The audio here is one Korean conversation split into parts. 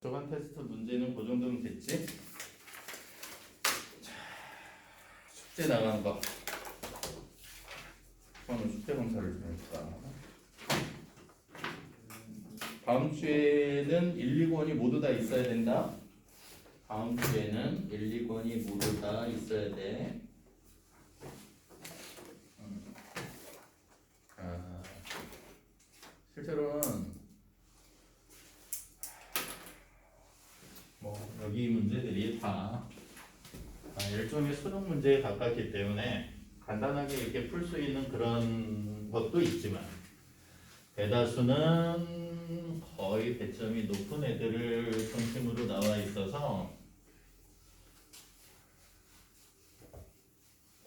저번 테스트 문제는 그 정도면 됐지? 자, 숙제 나간 거. 오늘 숙제 검사를 좀 해볼까? 다음 주에는 1, 2권이 모두 다 있어야 된다. 다음 주에는 1, 2권이 모두 다 있어야 돼. 실제로는 여기 문제들이 다 일종의 수능 문제에 가깝기 때문에 간단하게 이렇게 풀 수 있는 그런 것도 있지만 대다수는 거의 배점이 높은 애들을 중심으로 나와 있어서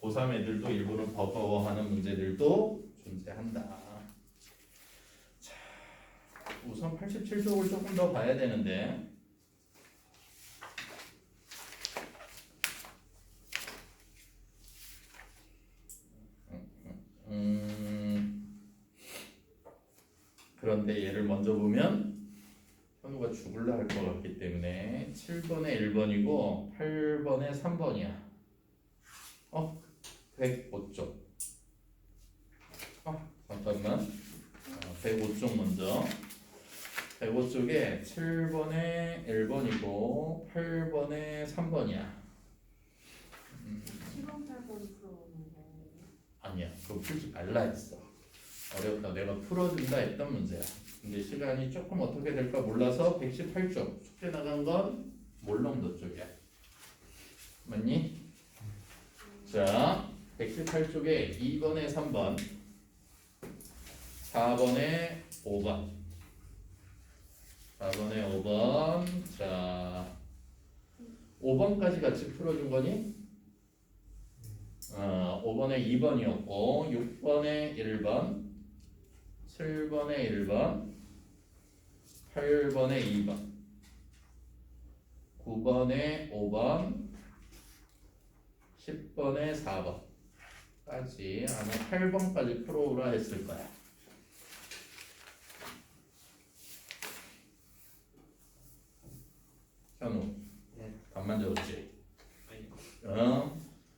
고3 애들도 일부러 버거워하는 문제들도 존재한다. 자, 우선 87쪽을 조금 더 봐야 되는데 그런데 얘를 먼저 보면 현우가 죽을라 할 것 같기 때문에 7번에 1번이고 8번에 3번이야. 105쪽. 잠깐만. 105쪽 먼저. 105쪽에 7번에 1번이고 8번에 3번이야. 7번, 8번 풀어오는 거. 아니야. 그거 풀지 말라 했어. 어렵다. 내가 풀어준다 했던 문제야. 근데 시간이 조금 어떻게 될까 몰라서 118쪽 숙제 나간 건 몰롱도 쪽이야. 맞니? 자, 118쪽에 2번에 3번, 4번에 5번, 4번에 5번. 자, 5번까지 같이 풀어준 거니? 5번에 2번이었고 6번에 1번, 7번에 1번, 8번에 2번, 9번에 5번, 10번에 4번까지 아마 8번까지 풀어오라 했을 거야. 현우, 답만 적었지?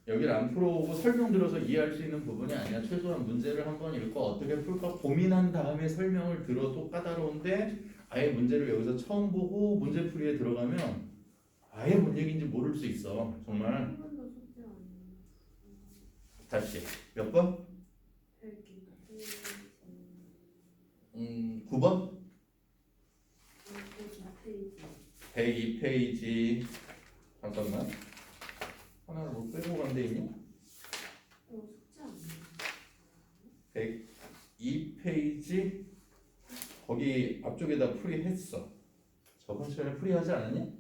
여기를 안 풀어오고 설명 들어서 이해할 수 있는 부분이 아니야. 최소한 문제를 한번 읽고 어떻게 풀까 고민한 다음에 설명을 들어도 까다로운데 아예 문제를 여기서 처음 보고 문제풀이에 들어가면 아예 뭔 얘기인지 모를 수 있어. 정말. 한 번도 숙제 안 해요. 다시 몇 번? 9번? 102페이지. 잠깐만. 하나를 뭐 빼고 간 데 있니? 숙제 안 해요. 102페이지. 거기 앞쪽에다 풀이했어. 저번 시간에 풀이하지 않았니?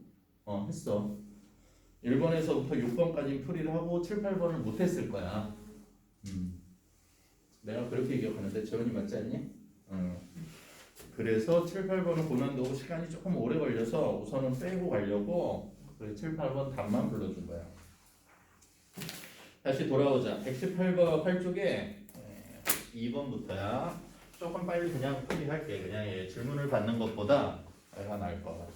했어. 1번에서부터 6번까지 풀이를 하고 7, 8번을 못했을 거야. 내가 그렇게 기억하는데 재원이 맞지 않니? 그래서 7, 8번은 고난도고 시간이 조금 오래 걸려서 우선은 빼고 가려고 7, 8번 답만 불러준 거야. 다시 돌아오자. 118번 8쪽에 2번부터야. 조금 빨리 그냥 풀이할게. 그냥 질문을 받는 것보다 내가 나을 것 같아.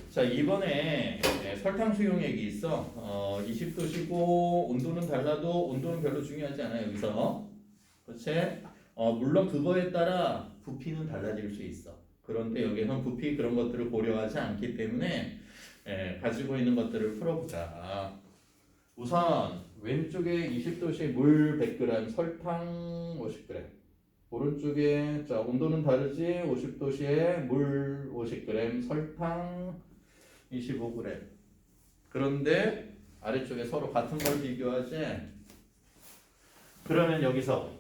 자, 2번에 설탕 수용액이 있어. 20도씨고 온도는 달라도 온도는 별로 중요하지 않아 여기서. 그렇지? 물론 그거에 따라 부피는 달라질 수 있어. 그런데 여기는 부피 그런 것들을 고려하지 않기 때문에 가지고 있는 것들을 풀어보자. 우선 왼쪽에 20도씨 물 100g, 설탕 50g. 오른쪽에 자 온도는 다르지. 50도씨에 물 50g, 설탕 25g. 그런데 아래쪽에 서로 같은 걸 비교하지. 그러면 여기서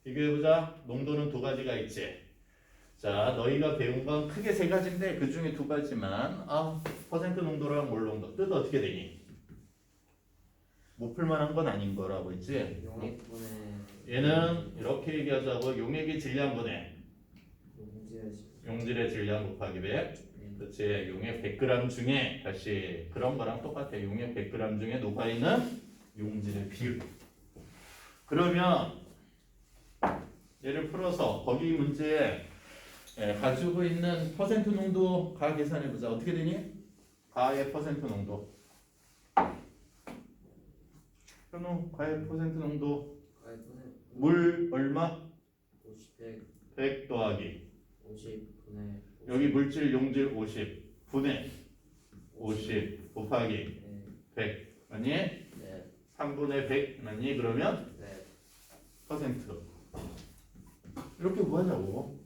비교해보자. 농도는 두 가지가 있지. 자, 너희가 배운 건 크게 세 가지인데 그 중에 두 가지만 퍼센트 농도랑 몰 농도 뜻 어떻게 되니? 못 풀만한 건 아닌 거라고 했지? 용액분의 얘는 이렇게 얘기하자고 용액의 질량분의 용질의 용질의 질량 곱하기 100. 그치? 용액 100g 중에 다시 그런 거랑 똑같아. 용액 100g 중에 녹아있는 용질의 비율. 그러면 얘를 풀어서 거기 문제에 가지고 있는 퍼센트 농도 가 계산해 보자. 어떻게 되니? 가의 퍼센트 농도. 현우 가의 퍼센트 농도. 물 얼마? 50, 100, 100 더하기 50 분의 여기 물질 용질 50 분의 50 곱하기 네, 100 맞니? 네, 3분의 100 맞니? 그러면 네. 퍼센트 이렇게 구하자고.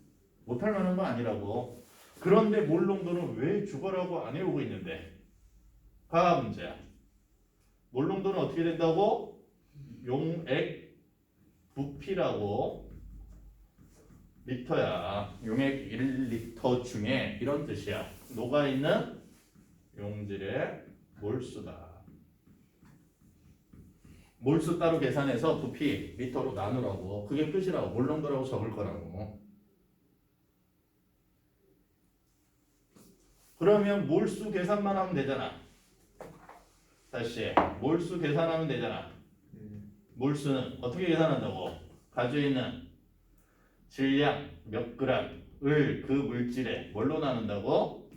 못할 만한 거 아니라고. 그런데 몰 농도는 왜 죽어라고 안 해오고 있는데? 가 문제야. 몰 농도는 어떻게 된다고? 용액 부피라고. 리터야. 용액 1리터 중에 이런 뜻이야. 녹아있는 용질의 몰수다. 몰수 따로 계산해서 부피 리터로 나누라고. 그게 끝이라고. 몰 농도라고 적을 거라고. 그러면 몰수 계산만 하면 되잖아. 다시 몰수 계산하면 되잖아. 몰수는 어떻게 계산한다고? 가지고 있는 질량 몇 g을 그 물질에 뭘로 나눈다고?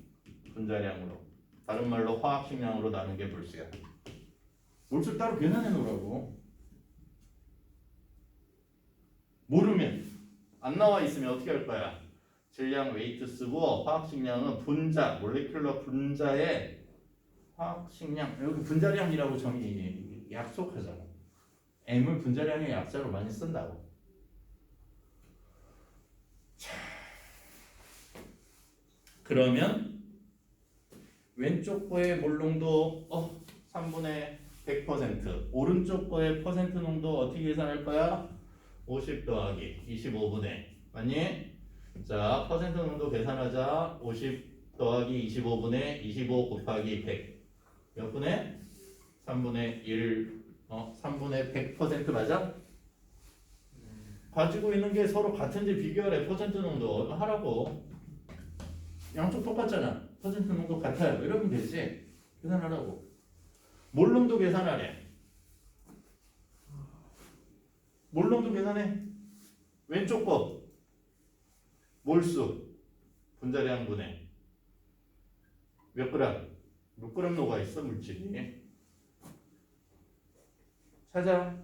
분자량으로. 다른 말로 화학식량으로 나눈 게 몰수야. 몰수 따로 계산해 놓으라고. 모르면 안 나와 있으면 어떻게 할 거야? 질량 웨이트 쓰고 화학식량은 분자, 몰레큘러 분자의 화학식량 여기 분자량이라고 정의 약속하자고. M을 분자량의 약자로 많이 쓴다고. 자, 그러면 왼쪽 거의 몰 농도 3분의 100%, 오른쪽 거의 퍼센트 농도 어떻게 계산할 거야? 50 더하기 25분의 맞니? 자, 퍼센트 농도 계산하자. 50 더하기 25분의 25 곱하기 100 몇 분의? 3분의 1 3분의 100% 맞아? 가지고 있는 게 서로 같은지 비교하래. 퍼센트 농도 하라고. 양쪽 똑같잖아. 퍼센트 농도 같아요. 이러면 되지. 계산하라고. 몰 농도 계산하래. 몰 농도 계산해. 왼쪽 거 몰수 분자량 분해 몇 그램? 몇 그램 녹아 있어 물질이. 찾아.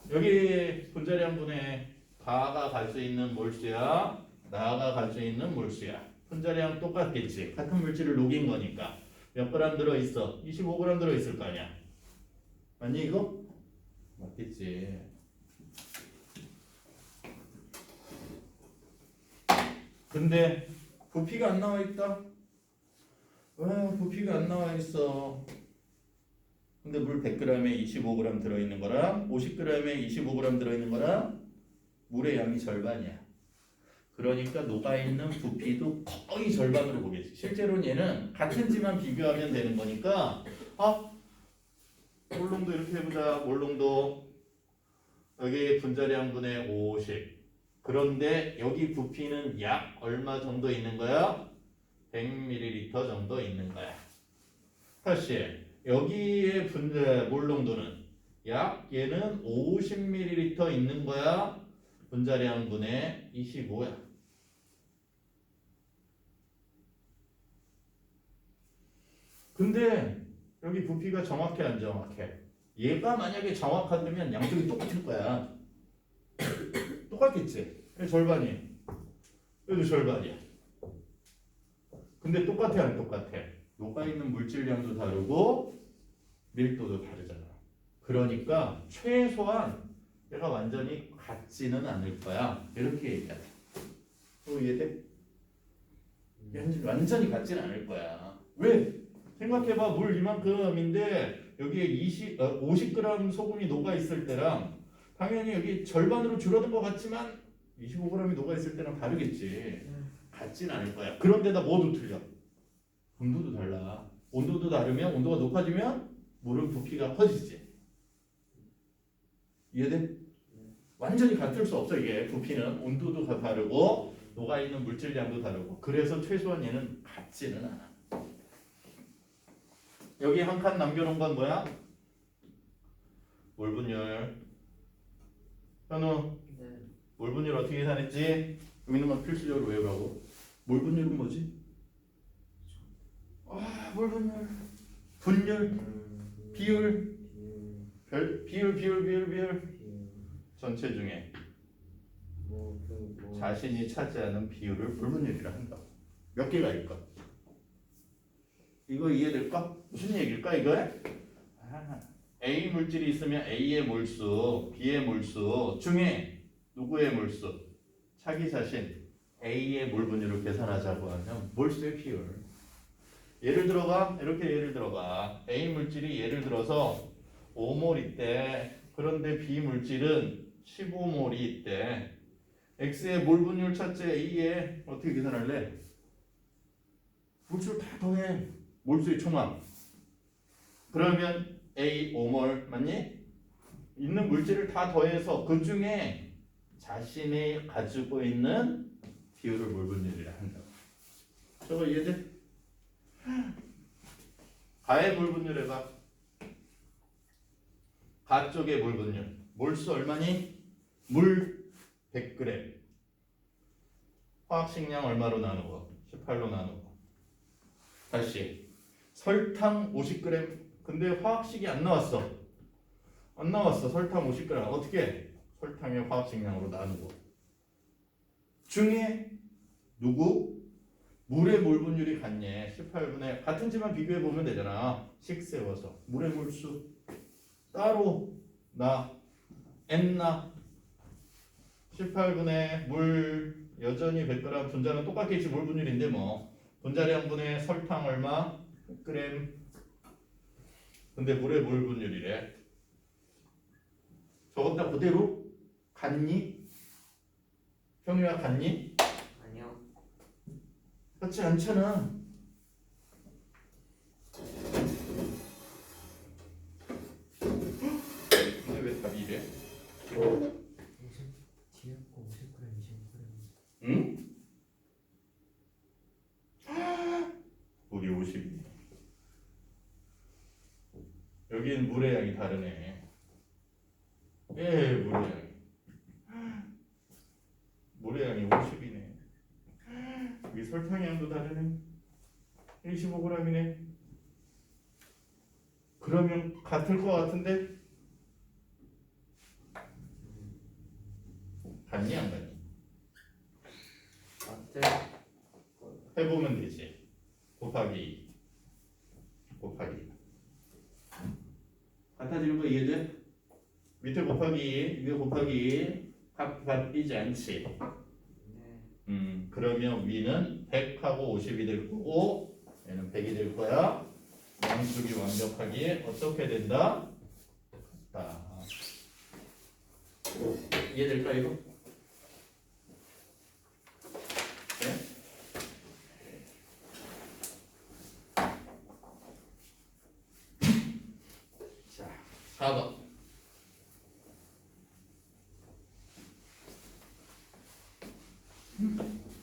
여기 분자량 분해 가가 갈 수 있는 몰수야. 나가 갈 수 있는 몰수야. 분자량 똑같겠지. 같은 물질을 녹인 거니까. 몇 그램 들어있어? 25g 들어있을 거 아니야. 맞니 이거? 맞겠지. 근데 부피가 안 나와 있다. 왜 부피가 안 나와 있어? 근데 물 100g에 25g 들어있는 거랑 50g에 25g 들어있는 거랑 물의 양이 절반이야. 그러니까 녹아있는 부피도 거의 절반으로 보겠지. 실제로는 얘는 같은지만 비교하면 되는 거니까 몰농도 이렇게 해보자. 몰농도 여기 분자량 분의 50. 그런데 여기 부피는 약 얼마 정도 있는 거야? 100ml 정도 있는 거야. 다시 여기의 몰농도는 약 얘는 50ml 있는 거야. 분자량 분의 25야. 근데 여기 부피가 정확해 안 정확해? 얘가 만약에 정확하다면 양쪽이 똑같을 거야. 똑같겠지? 절반이. 여기도 절반이야. 근데 똑같아 안 똑같아? 녹아있는 물질량도 다르고 밀도도 다르잖아. 그러니까 최소한 얘가 완전히 같지는 않을 거야. 이렇게 얘기하자. 이해돼? 완전히 같지는 않을 거야. 왜? 생각해봐. 물 이만큼인데 여기에 50g 소금이 녹아있을 때랑 당연히 여기 절반으로 줄어든 것 같지만 25g이 녹아있을 때랑 다르겠지. 같진 않을 거야. 그런데다 뭐도 틀려. 온도도 달라. 온도도 다르면 온도가 높아지면 물은 부피가 커지지. 이해돼? 완전히 같을 수 없어. 이게 부피는 온도도 다르고 녹아있는 물질량도 다르고. 그래서 최소한 얘는 같지는 않아. 여기 한 칸 남겨놓은 건 뭐야? 몰분율. 현우 네. 몰분율 어떻게 계산했지? 여기 있는 건 필수적으로 외우라고. 몰 분율은 뭐지? 몰 분율. 분율, 비율, 비율. 전체 중에 자신이 차지하는 비율을 불분율이라 한다. 몇 개가 있을까? 이거 이해될까? 무슨 얘기일까 이거에? A 물질이 있으면 A의 몰수, B의 몰수 중에 누구의 몰수? 자기 자신 A의 몰 분율을 계산하자고 하면 몰수의 비율. 예를 들어가 이렇게 예를 들어가 A 물질이 예를 들어서 5몰 있대. 그런데 B 물질은 15몰이 있대. X의 몰 분율 찾지 A에 어떻게 계산할래? 몰수를 다 더해. 몰수의 총합. 그러면 A 5몰 맞니? 있는 물질을 다 더해서 그 중에 자신이 가지고 있는 비율을 몰 분율이라 한다. 저거 이해돼? 가의 몰 분율 해봐. 가 쪽의 몰 분율. 몰수 얼마니? 물 100g. 화학식량 얼마로 나누고? 18로 나누고. 다시 설탕 50g. 근데 화학식이 안 나왔어. 설탕 50g. 어떻게? 설탕의 화학식량으로 나누고. 중에 누구? 물의 몰 분율이 같니? 18분의 같은지만 비교해 보면 되잖아. 식 세워서 물의 몰수 따로 나 N나 18분의 물 여전히 100g. 분자는 똑같겠지. 몰 분율인데 뭐 분자량분의 설탕 얼마? 100g. 근데 물의 몰 분율이래. 저것 다 그대로 같니? 형이와 같니? 아니요. 같지 않잖아. 근데 왜 답이 이래? 50 뒤에 거 50g 25g. 응? 물이 50이네. 여긴 물의 양이 다르네. 예, 물의 양이. 물의 양이 50이네. 여기 설탕 양도 다르네. 25g이네. 그러면 같을 것 같은데? 같니 안 같니? 맞대. 해보면 되지. 곱하기 같아지는 거 이해돼? 밑에 곱하기 위에 곱하기 바뀌지 않지. 네. 그러면 위는 100하고 50이 될 거고 얘는 100이 될 거야. 양쪽이 완벽하게 어떻게 된다? 같다. 이해될까 이거? 네? 자, 4번.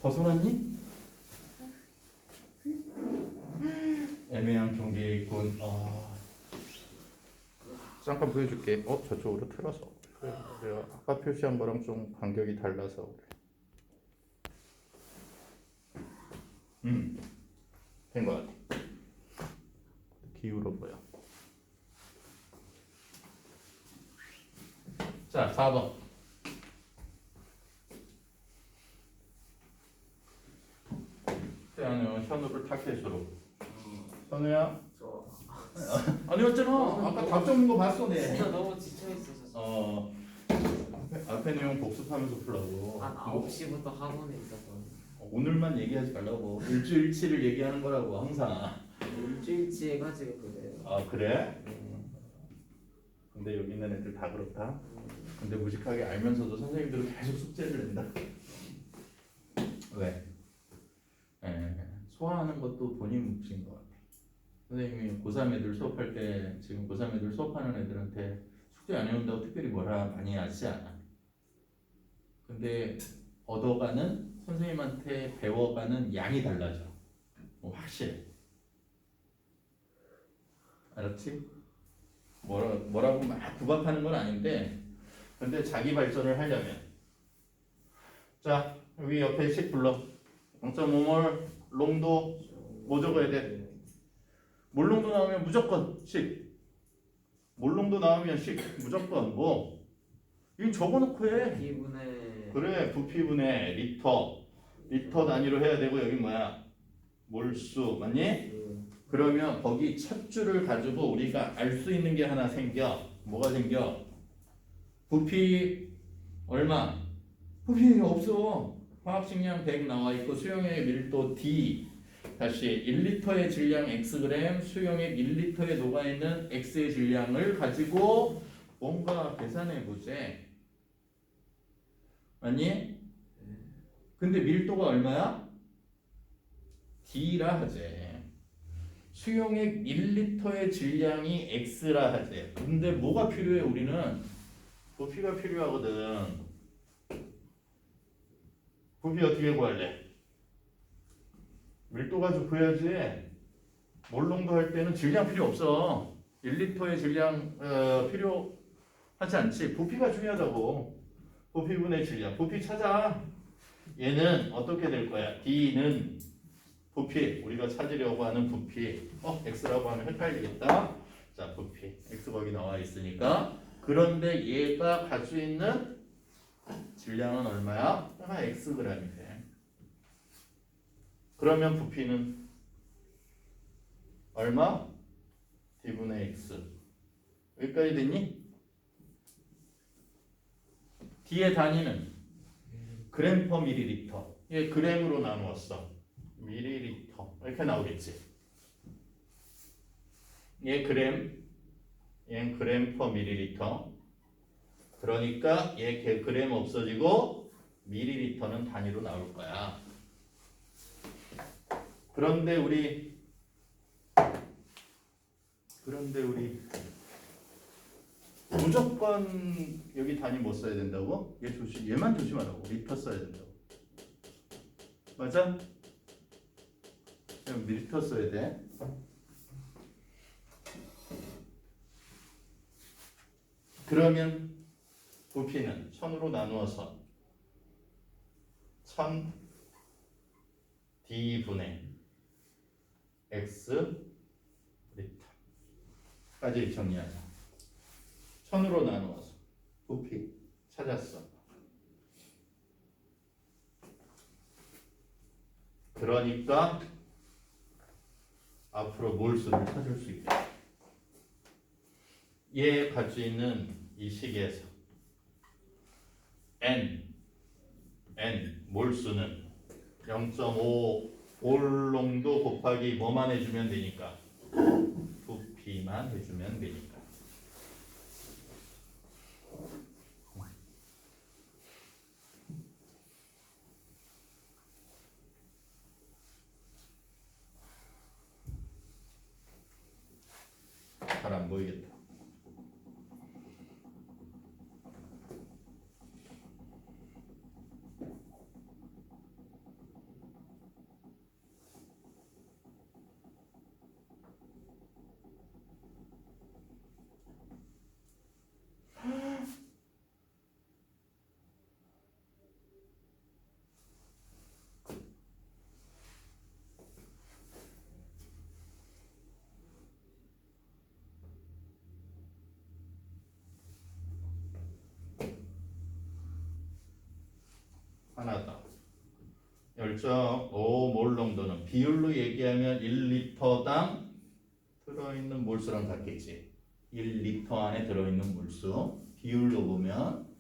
벗어났니? 애매한 경계에 있군. 잠깐 보여줄게. 저쪽으로 틀어서. 내가 아까 표시한 거랑 좀 간격이 달라서 그래. 된 거 같아. 기울어 보여. 자, 4번. 태양은 현우를 타켓으로. 현우야? 저 아니었잖아. 아까 답 적는 거 봤어, 내. 진짜 너무 지쳐 있어서. 앞에 내용 복습하면서 풀라고. 한 9시부터 학원에 있어서. 오늘만 얘기하지 말라고. 일주일치를 얘기하는 거라고 항상. 일주일치 해가지고 그래요. 아 그래? 근데 여기 있는 애들 다 그렇다. 근데 무식하게 알면서도 선생님들은 계속 숙제를 낸다. 왜? 소화하는 것도 본인 몫인 것 같아. 선생님이 고3 애들 수업할 때 지금 고3 애들 수업하는 애들한테 숙제 안 해온다고 특별히 뭐라 많이 하지 않아. 근데 얻어가는 선생님한테 배워가는 양이 달라져. 확실해. 알았지? 뭐라고 막 구박하는 건 아닌데 근데 자기 발전을 하려면 자 여기 옆에 식 불러. 0.5몰 롱도 뭐 적어야 돼? 몰롱도 나오면 무조건 식. 몰롱도 나오면 식. 무조건 뭐? 이거 적어놓고 해. P분의 그래, 부피분의 리터. 리터 단위로 해야 되고 여기 뭐야? 몰수. 맞니? 그러면 거기 첫 줄을 가지고 우리가 알 수 있는 게 하나 생겨. 뭐가 생겨? 부피 얼마? 부피 없어. 화학식량 100 나와 있고 수용액 밀도 D. 다시 1리터의 질량 Xg, 수용액 1리터에 녹아있는 X의 질량을 가지고 뭔가 계산해 보재. 맞니? 근데 밀도가 얼마야? D라 하재. 수용액 1리터의 질량이 X라 하재. 근데 뭐가 필요해? 우리는 부피가 필요하거든. 부피 어떻게 구할래? 밀도 가지고 구해야지. 몰롱도 할 때는 질량 필요 없어. 1리터의 질량 필요하지 않지. 부피가 중요하다고. 부피분의 질량. 부피 찾아. 얘는 어떻게 될 거야? D는 부피. 우리가 찾으려고 하는 부피. X라고 하면 헷갈리겠다. 자, 부피. X 거기 나와 있으니까. 그런데 얘가 가지고 있는 질량은 얼마야? Xg이 돼. 그러면 부피는 얼마? D분의 X. 여기까지 됐니? D의 단위는 그램 퍼 밀리리터. 얘 그램으로 나누었어. 밀리리터. 이렇게 나오겠지. 얘 그램, 얘는 그램 퍼 밀리리터. 그러니까 얘 그램 없어지고 밀리리터는 단위로 나올 거야. 그런데 우리 무조건 여기 단위 못 써야 된다고? 얘만 조심하라고. 리터 써야 된다고. 맞아? 그냥 리터 써야 돼. 그러면 부피는 1000으로 나누어서 1000 D분의 X 리터까지 정리하자. 1000으로 나누어서 부피 찾았어. 그러니까 앞으로 몰수를 찾을 수 있다. 얘 가지고 있는 이 식에서 N 몰수는 0.5 몰농도 곱하기 뭐만 해주면 되니까 부피만 해주면 되니까. 잘 안 보이겠다. 하나 더. 0.5몰 농도는 비율로 얘기하면 1리터당 들어있는 몰수랑 같겠지. 1리터 안에 들어있는 몰수 비율로 보면,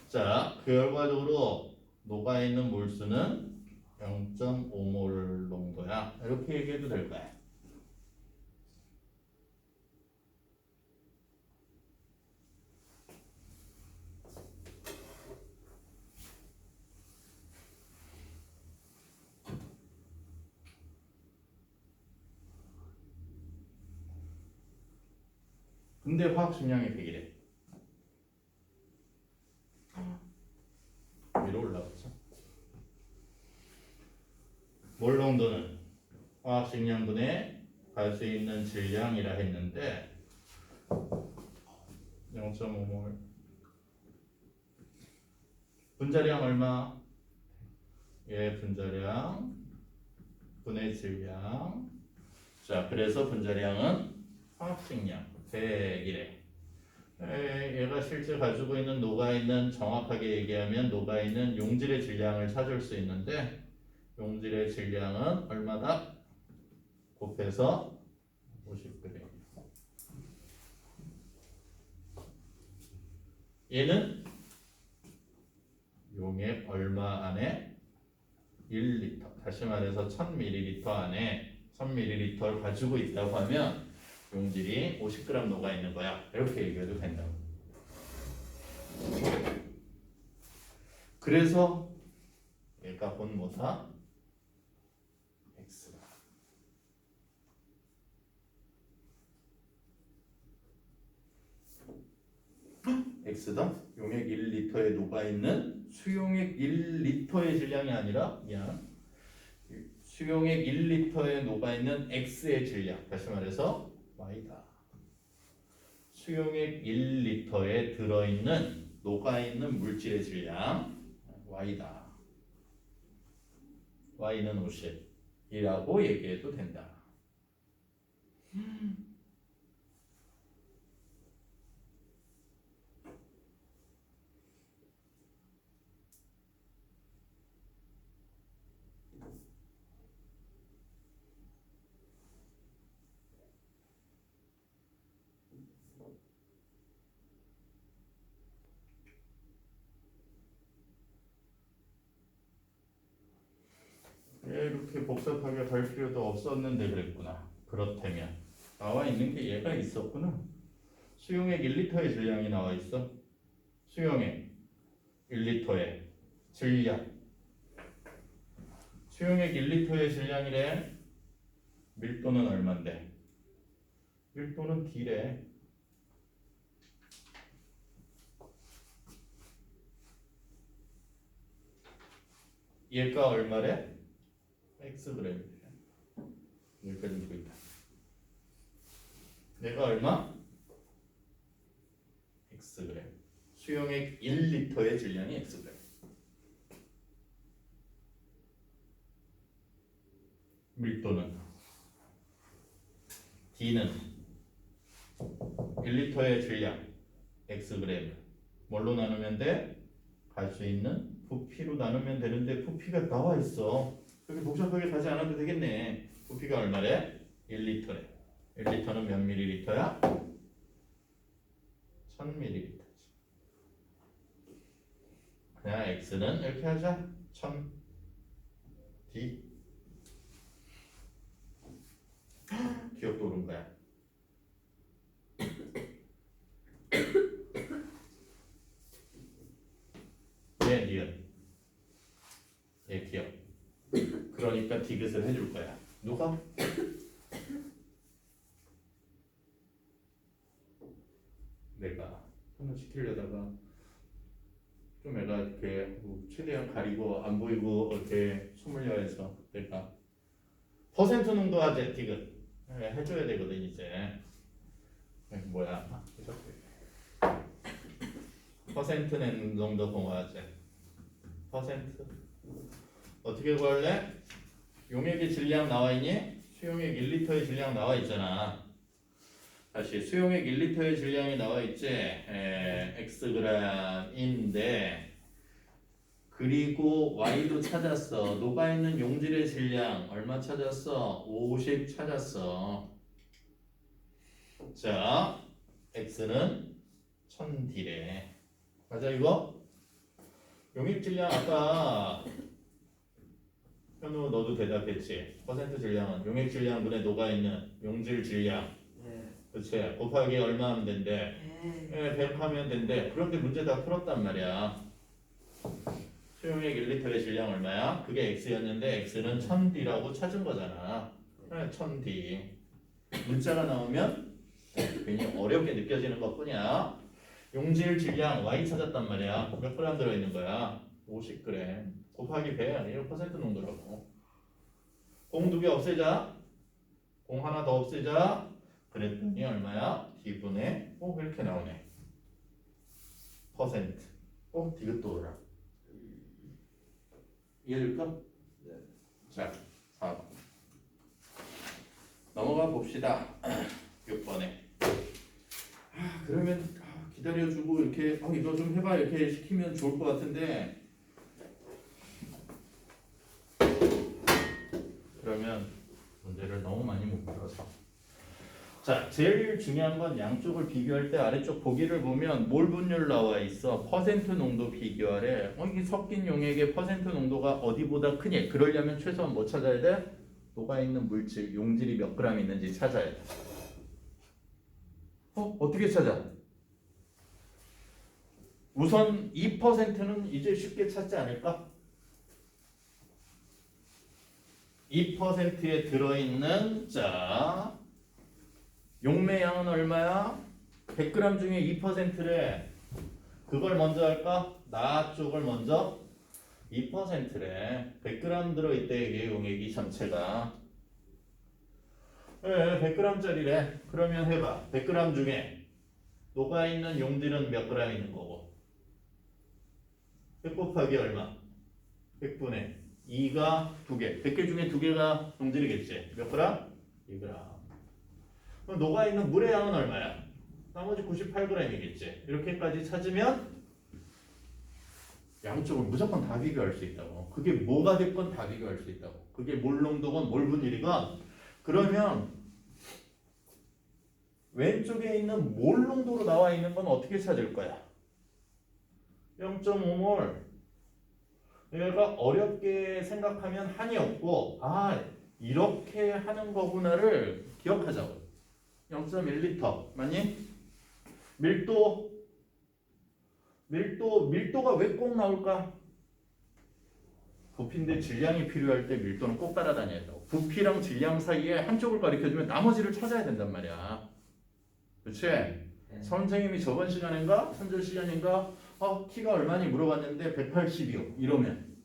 자, 결과적으로 녹아있는 몰수는 0.5몰 농도야. 이렇게 얘기해도 될 거야. 근데 화학 식량이 100이래. 위로 올라가죠. 몰 농도는 화학 식량분에 갈 수 있는 질량이라 했는데 0.5몰. 분자량 얼마? 얘 분자량 분의 질량. 자, 그래서 분자량은 화학식량 100이래. 얘가 실제 가지고 있는 녹아있는, 정확하게 얘기하면 녹아있는 용질의 질량을 찾을 수 있는데, 용질의 질량은 얼마다? 곱해서 50g. 얘는 용액 얼마 안에? 1리터. 다시 말해서 1000ml 안에 1000ml를 가지고 있다고 하면 용질이 50g 녹아 있는 거야. 이렇게 얘기해도 된다고. 그래서 얘가 본 뭐다? X다. X다? 용액 1리터에 녹아있는 수용액 1리터의 질량이 아니라, 미안, 수용액 1리터에 녹아있는 X의 질량, 다시 말해서 Y다. 수용액 1리터에 들어있는, 녹아있는 물질의 질량 Y다. Y는 50이라고 얘기해도 된다. 이렇게 복잡하게 갈 필요도 없었는데 그랬구나. 그렇다면 나와 있는 게 얘가 있었구나. 수용액 1리터의 질량이 나와 있어. 수용액 1리터의 질량. 수용액 1리터의 질량이래. 밀도는 얼만데? 밀도는 D래. 얘가 얼마래? X그램. 여기까지 보인다. 얘가 얼마? X그램. 수용액 1리터의 질량이 X그램. 밀도는 D는 1리터의 질량 X그램. 뭘로 나누면 돼? 갈 수 있는 부피로 나누면 되는데 부피가 나와 있어. 그렇게 복잡하게 가지 않아도 되겠네. 부피가 얼마래? 1리터래. 1리터는 몇 밀리리터야? 1000ml지. 그냥 X는 이렇게 하자. 1000D. 기억도 오른 거야. 네, 니은. 얘 기억. 그러니까 디귿을 해줄 거야. 누가? 내가 하나 시키려다가 좀 애가 이렇게 최대한 가리고 안 보이고 이렇게 숨으려 해서 내가 퍼센트 농도화제 디귿 해줘야 되거든 이제. 뭐야? 퍼센트 농도 공화제. 퍼센트. 어떻게 구할래? 용액의 질량 나와 있니? 수용액 1리터의 질량 나와 있잖아. 다시 수용액 1리터의 질량이 나와 있지. Xg인데 그리고 Y도 찾았어. 녹아있는 용질의 질량 얼마 찾았어? 50 찾았어. 자, X는 1000D래. 맞아 이거? 용액 질량 아까 현우 너도 대답했지. 퍼센트 질량은 용액 질량분에 녹아있는 용질 질량. 네. 그치? 곱하기 얼마 하면 된대? 100 하면 된대. 그런데 문제 다 풀었단 말이야. 수용액 1리터의 질량 얼마야? 그게 X였는데 X는 1000D라고 찾은 거잖아. 1000D. 문자가 나오면 괜히 어렵게 느껴지는 것 뿐이야. 용질 질량 Y 찾았단 말이야. 몇 그램 들어있는 거야? 50g. 곱하기 100. 이거 퍼센트 농도라고. 공 두 개 없애자. 공 하나 더 없애자. 그랬더니 얼마야? D분의 이렇게 나오네. 퍼센트. 디귿도 오라. 이해될까? 네. 자, 4번. 넘어가 봅시다. 6번에. 그러면 기다려주고 이렇게 이거 좀 해봐 이렇게 시키면 좋을 것 같은데 그러면 문제를 너무 많이 못 풀어서 자 제일 중요한 건 양쪽을 비교할 때 아래쪽 보기를 보면 몰 분율 나와 있어 퍼센트 농도 비교하래 이게 섞인 용액의 퍼센트 농도가 어디보다 크니 그러려면 최소한 뭐 찾아야 돼? 녹아있는 물질 용질이 몇 그램 있는지 찾아야 돼 어떻게 찾아? 우선 2%는 이제 쉽게 찾지 않을까? 2%에 들어있는 자 용매양은 얼마야? 100g 중에 2%래. 그걸 먼저 할까? 나 쪽을 먼저 2%래. 100g 들어있대 이게 용액이 전체가. 네, 100g짜리래. 그러면 해봐. 100g 중에 녹아있는 용질은 몇 g 있는 거고? 100 곱하기 얼마? 100분의 2가 2개. 100개 중에 2개가 용질이겠지. 몇 g? 2g. 그럼 녹아있는 물의 양은 얼마야? 나머지 98g이겠지. 이렇게까지 찾으면 양쪽을 무조건 다 비교할 수 있다고. 그게 뭐가 됐건 다 비교할 수 있다고. 그게 몰 농도건 몰 분율이건 그러면 왼쪽에 있는 몰 농도로 나와 있는 건 어떻게 찾을 거야? 0.5몰. 얘가 어렵게 생각하면 한이 없고 이렇게 하는 거구나를 기억하자고. 0.1리터 맞니? 밀도가 왜 꼭 나올까? 부피인데 질량이 필요할 때 밀도는 꼭 따라다녀야 된다고. 부피랑 질량 사이에 한쪽을 가리켜주면 나머지를 찾아야 된단 말이야. 그치? 선생님이 저번 시간인가? 선절 시간인가? 키가 얼마니 물어봤는데 180이요. 이러면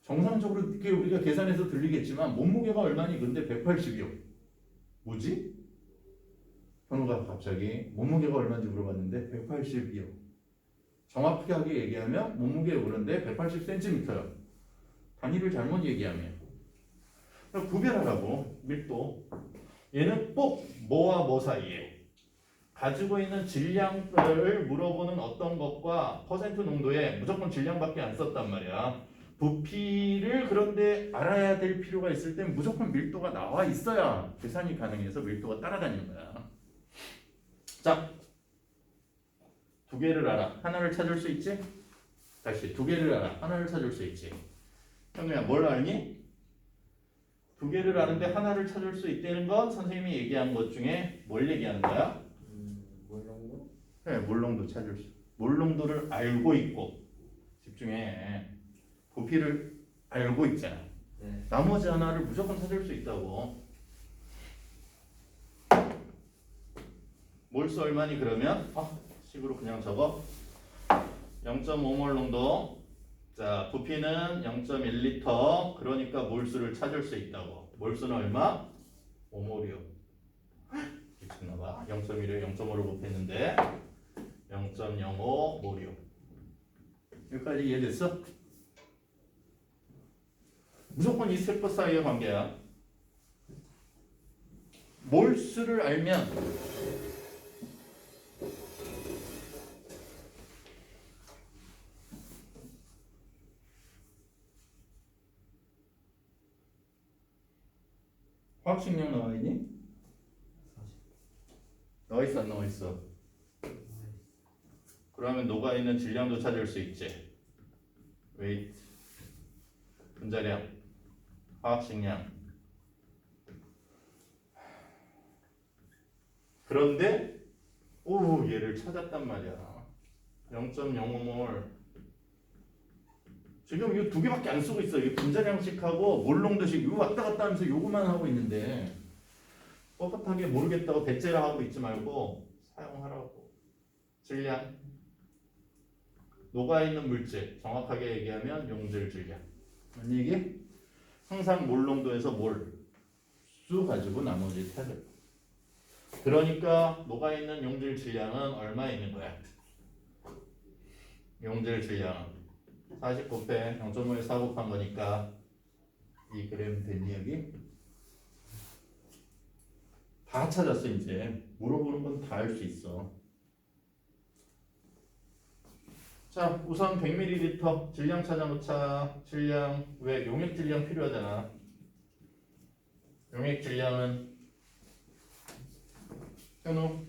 정상적으로 이렇게 우리가 계산해서 들리겠지만 몸무게가 얼마니? 근데 180이요. 뭐지? 현우가 갑자기 몸무게가 얼마인지 물어봤는데 180이요. 정확하게 얘기하면 몸무게에 오른데 180cm요. 단위를 잘못 얘기하면 구별하라고. 밀도 얘는 꼭 뭐와 뭐 사이에 가지고 있는 질량을 물어보는 어떤 것과 퍼센트 농도에 무조건 질량밖에 안 썼단 말이야. 부피를 그런데 알아야 될 필요가 있을 땐 무조건 밀도가 나와 있어야 계산이 가능해서 밀도가 따라다니는 거야. 자, 두 개를 알아. 하나를 찾을 수 있지? 다시 두 개를 알아. 하나를 찾을 수 있지. 형우야 뭘 알니? 두 개를 아는데 하나를 찾을 수 있다는 건 선생님이 얘기한 것 중에 뭘 얘기하는 거야? 몰 농도? 네, 몰농도 찾을 수. 몰농도를 알고 있고 집중해. 부피를 알고 있잖아. 네. 나머지 하나를 무조건 찾을 수 있다고. 몰수 얼마니 그러면? 식으로 그냥 적어. 0.5몰 농도. 자, 부피는 0.1리터. 그러니까 몰수를 찾을 수 있다고. 몰수는 얼마? 5몰이요. 미쳤나봐. 0.1에 0.5를 곱했는데 0.05몰이요. 여기까지 이해됐어? 무조건 이 세포 사이의 관계야. 몰수를 알면 화학식량 나와 있니? 나와 있어 안 나와 있어? 그러면 녹아 있는 질량도 찾을 수 있지. 웨이트, 분자량, 화학식량. 그런데 얘를 찾았단 말이야. 0.05몰. 지금 이 두 개밖에 안 쓰고 있어. 이게 분자량식하고 몰농도식 이거 왔다 갔다 하면서 요거만 하고 있는데 뻣뻣하게 모르겠다고 배째라 하고 있지 말고 사용하라고. 질량. 녹아있는 물질. 정확하게 얘기하면 용질 질량. 뭔 얘기? 항상 몰농도에서 몰수 가지고 나머지 찾을. 그러니까 녹아있는 용질 질량은 얼마 있는 거야? 용질 질량은 40 곱해 0.5에 4 곱한 거니까 2g 됐니 여기? 다 찾았어 이제. 물어보는 건 다 할 수 있어. 자 우선 100ml 질량 찾아놓자. 질량 왜 용액 질량 필요하잖아. 용액 질량은 현우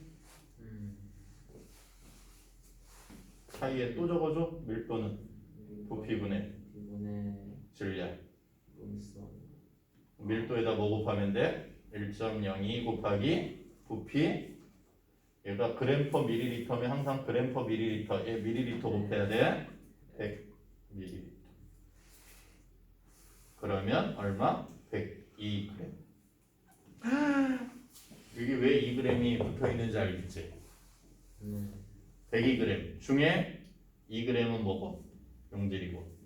사이에 또 적어줘. 밀도는 부피분의 이번에 질량. 용성 밀도에다 뭐 곱하면 돼? 1.02 곱하기 부피. 얘가 그램 퍼 밀리리터면 항상 그램 퍼 밀리리터. 얘 밀리리터 곱해야 돼. 100 밀리리터. 그러면 얼마? 102g. 이게 왜 2g이 붙어 있는지 알겠지? 102g 중에 2g은 뭐고? 용질이고.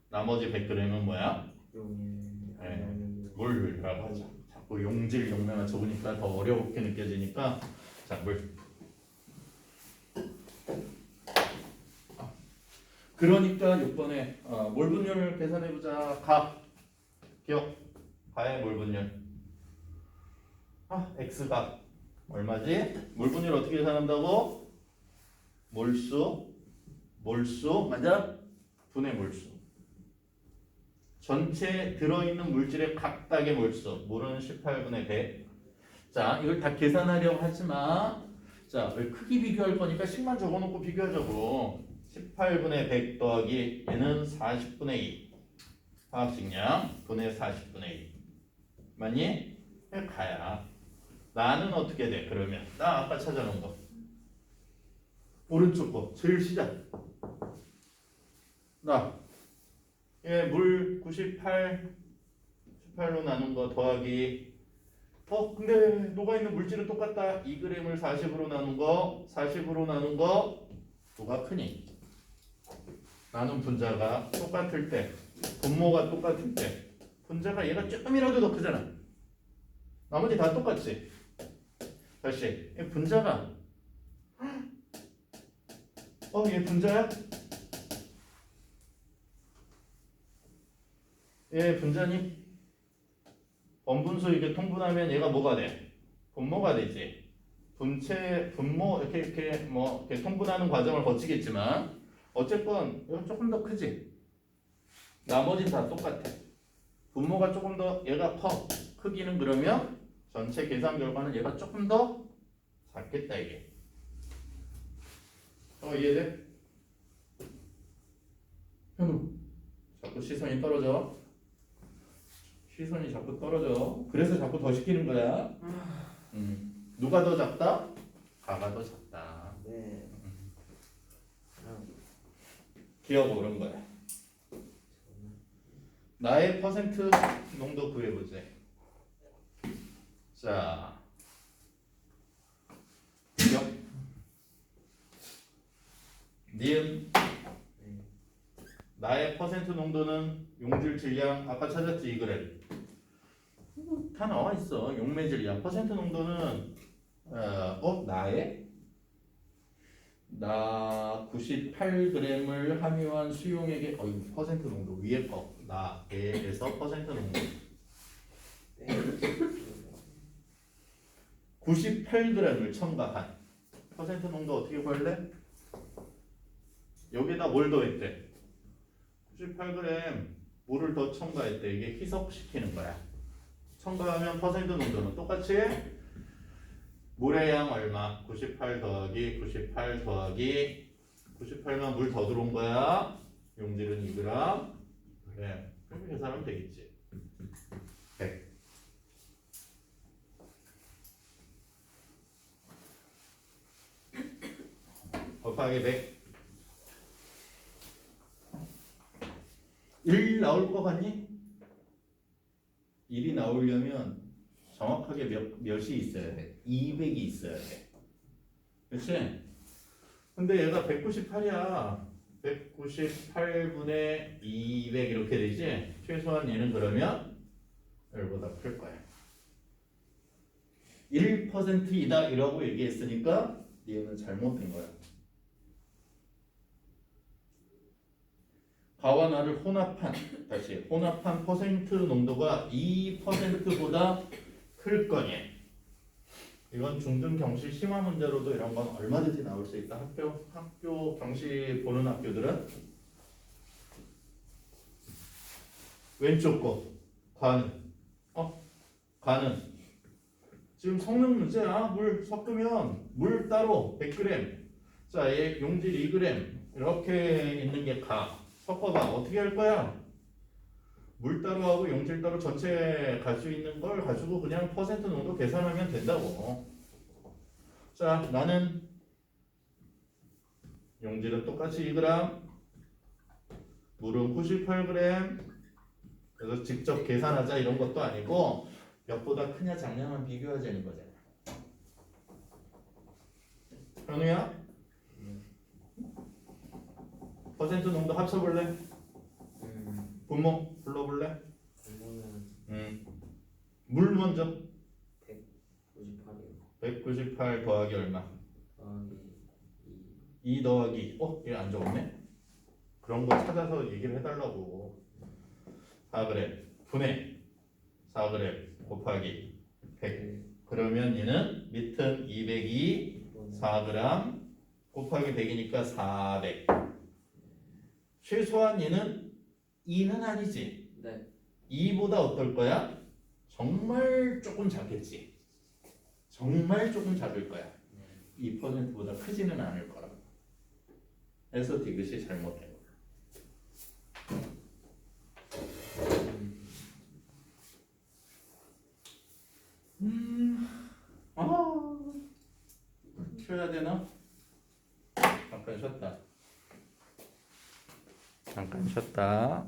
나머지 100g은 뭐야? 용일 물이라고 하자. 자꾸 용질 용량을 적으니까 더 어렵게 느껴지니까 자 물. 그러니까 6번에 몰 분율 계산해 보자. 기억. 가의 몰 분율. x가 얼마지? 몰 분율 어떻게 계산한다고? 몰수 맞아? 분의 몰수. 전체 들어있는 물질의 각각의 몰수. 몰은 18분의 100. 자, 이걸 다 계산하려고 하지 마. 자, 왜 크기 비교할 거니까 10만 적어놓고 비교하자고. 18분의 100 더하기 얘는 40분의 2. 화학식량 분의 40분의 2. 맞니? 가야. 나는 어떻게 돼? 그러면 나 아까 찾아놓은 거. 오른쪽 거 제일 시작. 물 98, 18로 나눈 거 더하기. 근데 녹아있는 물질은 똑같다. 2g을 40으로 나눈 거, 40으로 나눈 거 누가 크니? 나눈 분자가 똑같을 때, 분모가 똑같을 때, 분자가 얘가 조금이라도 더 크잖아. 나머지 다 똑같지. 다시 이 분자가 얘 분자야? 얘 분자니? 원분수 이렇게 통분하면 얘가 뭐가 돼? 분모가 되지. 분모 이렇게 뭐 이렇게 통분하는 과정을 거치겠지만 어쨌건 이거 조금 더 크지. 나머지는 다 똑같아. 분모가 조금 더 얘가 커. 크기는 그러면 전체 계산 결과는 얘가 조금 더 작겠다 이게. 이해돼? 현우 자꾸 시선이 떨어져. 시선이 자꾸 떨어져. 그래서 자꾸 더 시키는 거야. 누가 더 작다? 가가 더 작다. 네. 기억 옳은 거야. 나의 퍼센트 농도 구해보자. 자, 기억. 니은. 나의 퍼센트 농도는 용질 질량 아까 찾았지 2g. 다 나와 있어. 용매 질량 퍼센트 농도는 나 98g을 함유한 수용액의 퍼센트 농도 위에 거 나에서 퍼센트 농도 98g을 첨가한 퍼센트 농도 어떻게 구할래? 여기다 뭘 더했대? 98g 물을 더 첨가했대. 이게 희석시키는 거야. 첨가하면 퍼센트 농도는 똑같이 물의 양 얼마? 98 더하기 98 더하기 98만 물 더 들어온 거야. 용질은 2g. 그래. 그렇게 계산하면 되겠지. 100. 곱하기 100. 1 나올 것 같니? 1이 나오려면 정확하게 몇이 있어야 돼? 200이 있어야 돼. 그치? 근데 얘가 198이야. 198분의 200 이렇게 되지? 최소한 얘는 그러면 1보다 클 거야. 1%이다 이라고 얘기했으니까 얘는 잘못된 거야. 가와 나를 혼합한 다시 혼합한 퍼센트 농도가 2%보다 클 거니. 이건 중등 경시 심화 문제로도 이런 건 얼마든지 나올 수 있다. 학교 경시 보는 학교들은 왼쪽 거 과는 과는 지금 성능 문제야. 물 섞으면 물 따로 100g, 자, 얘 용질 2g 이렇게 있는 게 가. 섞어봐. 어떻게 할 거야? 물 따로 하고 용질 따로 전체 갈 수 있는 걸 가지고 그냥 퍼센트 농도 계산하면 된다고. 자, 나는 용질은 똑같이 2g, 물은 98g. 그래서 직접 계산하자 이런 것도 아니고 몇보다 크냐 작냐만 비교하자는 거잖아. 현우야? 퍼센트 농도 합쳐볼래? 분모 불러볼래? 분모는 물 먼저 198이요. 198 더하기 얼마? 더하기 2 더하기 이게 안 적었네? 그런 거 찾아서 얘기를 해달라고. 4g 분의 4g 곱하기 100. 그러면 얘는 밑은 202 4g 곱하기 100이니까 400. 최소한 얘는 2는 아니지. 네. 2보다 어떨 거야? 정말 조금 작겠지. 정말 조금 작을 거야. 2%보다 크지는 않을 거라고. 해서 디귿이 잘못된 거야. 쉬어야 되나? 잠깐 쉬었다.